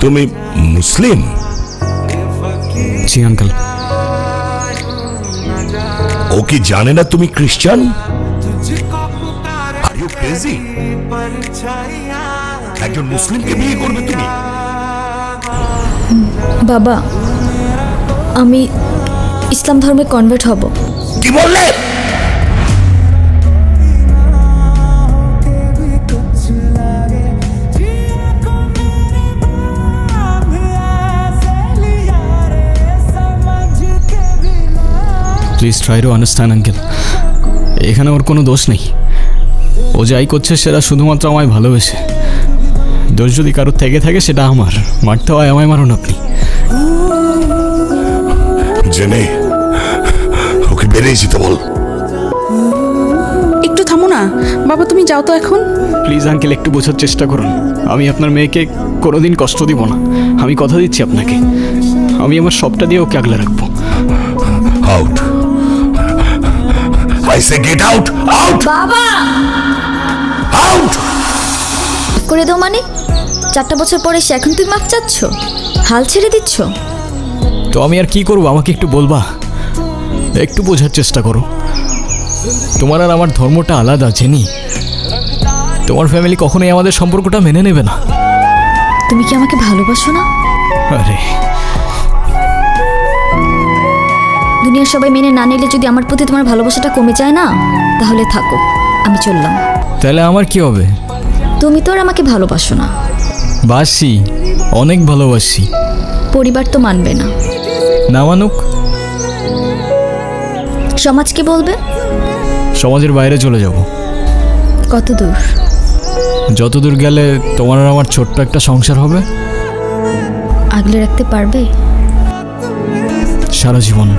তুমি মুসলিম? জি আঙ্কেল। ও কি জানে না তুমি খ্রিস্টান? Are you crazy? একজন মুসলিমকে বিয়ে করবে তুমি? বাবা, আমি ইসলাম ধর্মে কনভার্ট হব। কি বললে? Please try to understand uncle, এখানে ওর কোনো দোষ নেই। ও যাই করছে সেটা শুধুমাত্র আমায় ভালোবেসে। দোষ যদি কারোর থেকে থাকে সেটা আমার। মারতে হয় আমায় মারুন আপনি। জেনে ওকে বেরিয়ে যেতে বল। একটু থামো না বাবা, তুমি যাও তো এখন। প্লিজ আঙ্কেল, একটু বোঝার চেষ্টা করুন। আমি আপনার মেয়েকে কোনোদিন কষ্ট দিব না। আমি কথা দিচ্ছি আপনাকে, আমি আমার সবটা দিয়ে ওকে আগলে রাখবো। Out, I say get out, out, বাবা, আউট। করে দাও মানে? 4টা বছর পরে সে এখন তুমি মাপ চাচ্ছ? হাল ছেড়ে দিচ্ছ? তো আমি আর কি করবো, আমাকে একটু বলবা? একটু বোঝার চেষ্টা করো। তোমার আর আমার ধর্মটা আলাদা জেনি। তোমার ফ্যামিলি কখনোই আমাদের সম্পর্কটা মেনে নেবে না। তুমি কি আমাকে ভালোবাসো না? আরে দুনিয়ার সবাই মেনে না নিলে যদি আমার প্রতি তোমার ভালোবাসাটা কমে যায় না, তাহলে থাকো, আমি চললাম। তাহলে আমার কি হবে? তুমি তো আর আমাকে ভালোবাসো না। বাসি, অনেক ভালোবাসি। পরিবার তো মানবে না। না মানুক? সমাজ কি বলবে? সমাজের বাইরে চলে যাব। কত দূর? যতদূর গেলে তোমার আর আমার ছোট্ট একটা সংসার হবে। আগলে রাখতে পারবে? সারা জীবন।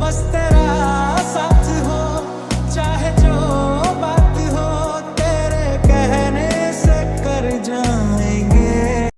बस तेरा